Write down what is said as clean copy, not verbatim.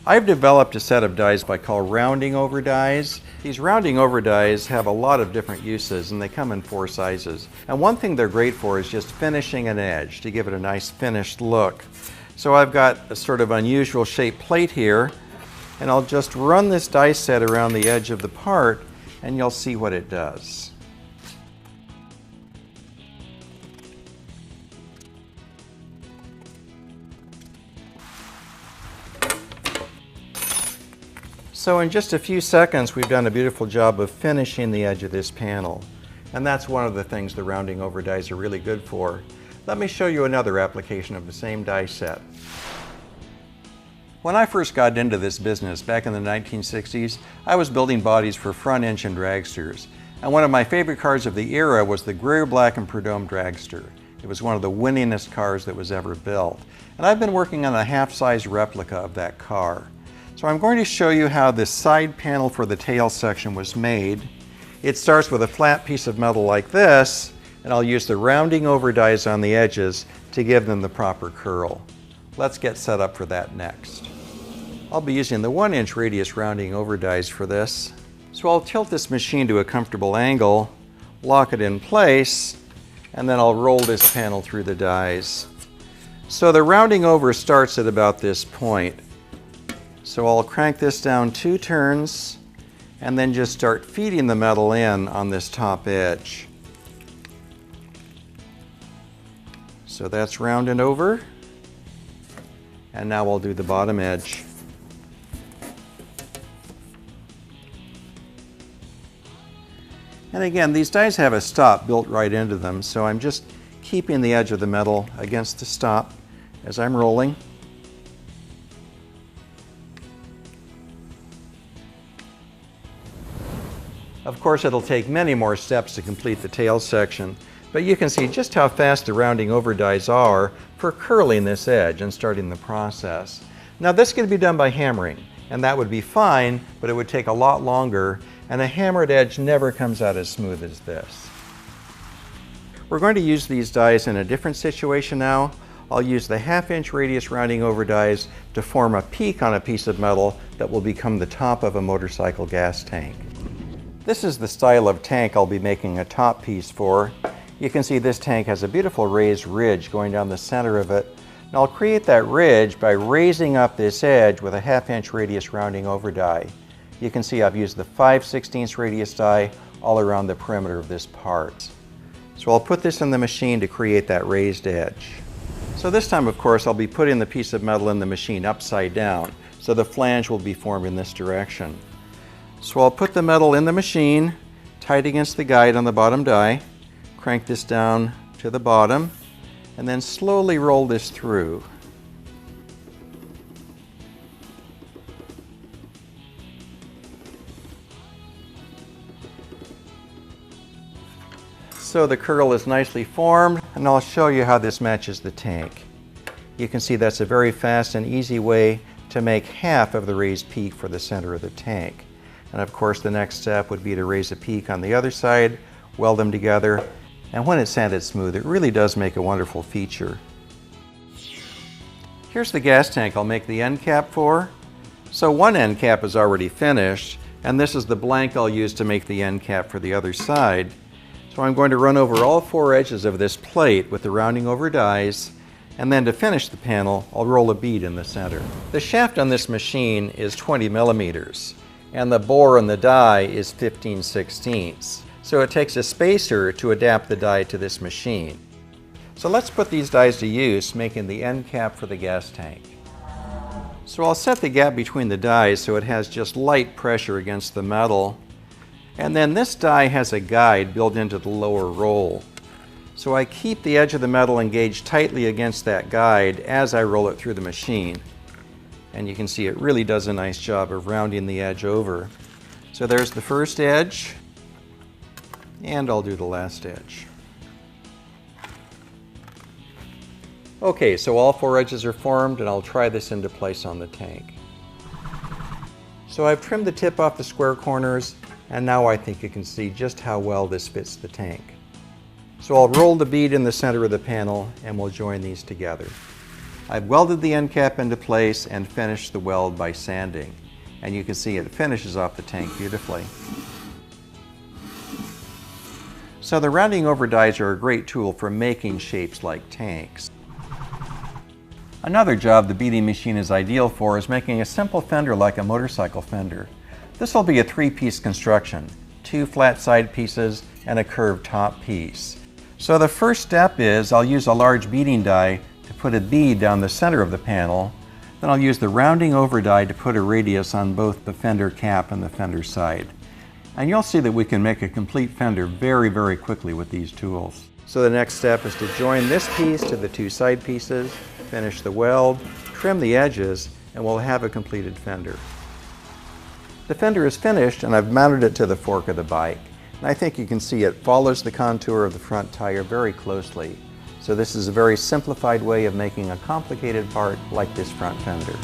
I've developed a set of dies I call rounding-over dies. These rounding-over dies have a lot of different uses, and they come in 4 sizes. And one thing they're great for is just finishing an edge to give it a nice finished look. So I've got a sort of unusual shaped plate here, and I'll just run this die set around the edge of the part, and you'll see what it does. So in just a few seconds, we've done a beautiful job of finishing the edge of this panel. And that's one of the things the rounding over dies are really good for. Let me show you another application of the same die set. When I first got into this business back in the 1960s, I was building bodies for front engine dragsters. And one of my favorite cars of the era was the Greer Black and Prudhomme dragster. It was one of the winningest cars that was ever built. And I've been working on a half-size replica of that car. So I'm going to show you how this side panel for the tail section was made. It starts with a flat piece of metal like this, and I'll use the rounding over dies on the edges to give them the proper curl. Let's get set up for that next. I'll be using the 1-inch radius rounding over dies for this. So I'll tilt this machine to a comfortable angle, lock it in place, and then I'll roll this panel through the dies. So the rounding over starts at about this point. So I'll crank this down 2 turns and then just start feeding the metal in on this top edge. So that's rounded over. And now I'll do the bottom edge. And again, these dies have a stop built right into them, so I'm just keeping the edge of the metal against the stop as I'm rolling. Of course, it'll take many more steps to complete the tail section, but you can see just how fast the rounding over dies are for curling this edge and starting the process. Now this can be done by hammering, and that would be fine, but it would take a lot longer, and a hammered edge never comes out as smooth as this. We're going to use these dies in a different situation now. I'll use the 1/2-inch radius rounding over dies to form a peak on a piece of metal that will become the top of a motorcycle gas tank. This is the style of tank I'll be making a top piece for. You can see this tank has a beautiful raised ridge going down the center of it. And I'll create that ridge by raising up this edge with a 1/2-inch radius rounding over die. You can see I've used the 5/16 radius die all around the perimeter of this part. So I'll put this in the machine to create that raised edge. So this time, of course, I'll be putting the piece of metal in the machine upside down, so the flange will be formed in this direction. So I'll put the metal in the machine, tight against the guide on the bottom die, crank this down to the bottom, and then slowly roll this through. So the curl is nicely formed, and I'll show you how this matches the tank. You can see that's a very fast and easy way to make half of the raised peak for the center of the tank. And of course the next step would be to raise a peak on the other side, weld them together, and when it's sanded smooth, it really does make a wonderful feature. Here's the gas tank I'll make the end cap for. So one end cap is already finished, and this is the blank I'll use to make the end cap for the other side. So I'm going to run over all 4 edges of this plate with the rounding over dies, and then to finish the panel, I'll roll a bead in the center. The shaft on this machine is 20 millimeters. And the bore on the die is 15/16. So it takes a spacer to adapt the die to this machine. So let's put these dies to use, making the end cap for the gas tank. So I'll set the gap between the dies so it has just light pressure against the metal. And then this die has a guide built into the lower roll. So I keep the edge of the metal engaged tightly against that guide as I roll it through the machine. And you can see it really does a nice job of rounding the edge over. So there's the first edge, and I'll do the last edge. Okay, so all 4 edges are formed, and I'll try this into place on the tank. So I've trimmed the tip off the square corners, and now I think you can see just how well this fits the tank. So I'll roll the bead in the center of the panel, and we'll join these together. I've welded the end cap into place and finished the weld by sanding. And you can see it finishes off the tank beautifully. So the rounding over dies are a great tool for making shapes like tanks. Another job the beading machine is ideal for is making a simple fender like a motorcycle fender. This will be a 3-piece construction, 2 flat side pieces and a curved top piece. So the first step is I'll use a large beading die to put a bead down the center of the panel. Then I'll use the rounding over die to put a radius on both the fender cap and the fender side. And you'll see that we can make a complete fender very, very quickly with these tools. So the next step is to join this piece to the 2 side pieces, finish the weld, trim the edges, and we'll have a completed fender. The fender is finished and I've mounted it to the fork of the bike. And I think you can see it follows the contour of the front tire very closely. So this is a very simplified way of making a complicated part like this front fender.